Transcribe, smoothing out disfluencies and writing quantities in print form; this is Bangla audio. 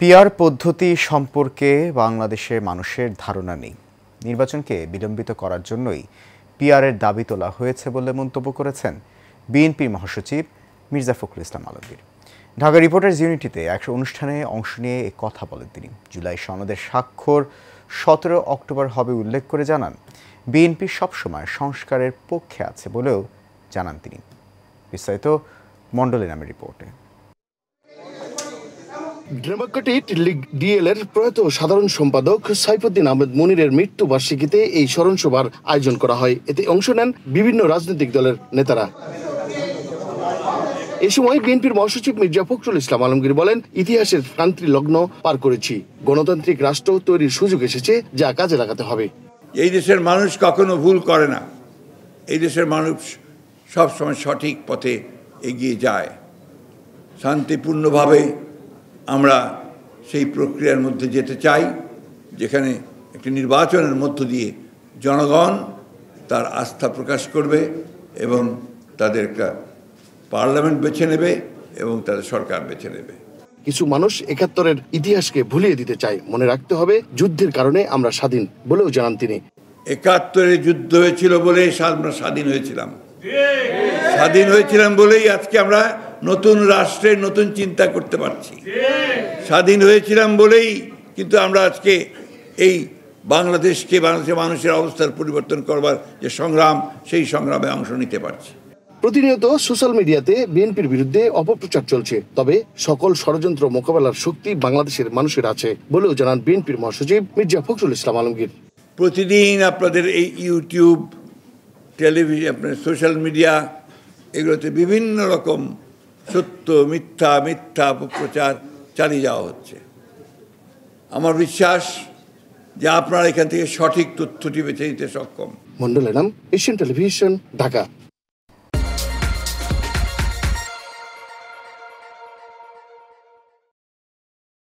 পিআর পদ্ধতি সম্পর্কে বাংলাদেশের মানুষের ধারণা নেই। নির্বাচনকে বিলম্বিত করার জন্যই পিআরের দাবি তোলা হয়েছে বলে মন্তব্য করেছেন বিএনপির মহাসচিব মির্জা ফখরুল ইসলাম আলমগীর। ঢাকা রিপোর্টার্স ইউনিটিতে এক অনুষ্ঠানে অংশ নিয়ে এ কথা বলেন তিনি। জুলাই সনদের স্বাক্ষর 17 অক্টোবর হবে উল্লেখ করে জানান, বিএনপি সবসময় সংস্কারের পক্ষে আছে বলেও জানান তিনি। বিস্তারিত মণ্ডলের নামে রিপোর্টে। ডেমোক্রেটিক লীগ ডিএল-এর প্রয়াত সাধারণ সম্পাদক সাইফুদ্দিন আহমেদ মনিরের মৃত্যুবার্ষিকীতে এই স্মরণ সভার আয়োজন করা হয়। এতে অংশ নেন বিভিন্ন রাজনৈতিক দলের নেতারা। এ সময় বিএনপির মহাসচিব মির্জা ফখরুল ইসলাম আলমগীর বলেন, ইতিহাসের ক্রান্তি লগ্ন পার করেছি, গণতান্ত্রিক রাষ্ট্র তৈরির সুযোগ এসেছে, যা কাজে লাগাতে হবে। এই দেশের মানুষ কখনো ভুল করে না। এই দেশের মানুষ সবসময় সঠিক পথে এগিয়ে যায়। শান্তিপূর্ণভাবে আমরা সেই প্রক্রিয়ার মধ্যে যেতে চাই, যেখানে একটি নির্বাচনের মধ্য দিয়ে জনগণ তার আস্থা প্রকাশ করবে এবং তাদের একটা পার্লামেন্ট বেছে নেবে এবং তাদের সরকার বেছে নেবে। কিছু মানুষ ৭১-এর ইতিহাসকে ভুলিয়ে দিতে চায়। মনে রাখতে হবে, যুদ্ধের কারণে আমরা স্বাধীন বলেও জানান তিনি। ৭১-এ যুদ্ধ হয়েছিল বলেই আমরা স্বাধীন হয়েছিলাম। স্বাধীন হয়েছিলাম বলেই আজকে আমরা নতুন রাষ্ট্রের নতুন চিন্তা করতে পারছি। স্বাধীন হয়েছিলাম বলেই কিন্তু আমরা আজকে এই বাংলাদেশের মানুষের অবস্থার পরিবর্তন করবার যে সংগ্রাম, সেই সংগ্রামে অংশ নিতে পারছি। প্রতিনিয়ত সোশ্যাল মিডিয়াতে বিএনপির বিরুদ্ধে অপপ্রচার চলছে, তবে সকল ষড়যন্ত্র মোকাবেলার শক্তি বাংলাদেশের মানুষের আছে বলেও জানান বিএনপির মহাসচিব মির্জা ফখরুল ইসলাম আলমগীর। প্রতিদিন আপনাদের এই ইউটিউব, টেলিভিশন, আপনার সোশ্যাল মিডিয়া, এগুলোতে বিভিন্ন রকম সত্য মিথ্যা অপপ্রচার চালিয়ে যাওয়া হচ্ছে। আমার বিশ্বাস যে আপনারা এখান থেকে সঠিক তথ্যটি বেছে নিতে সক্ষম। মণ্ডলের নাম, এশিয়ান টেলিভিশন, ঢাকা।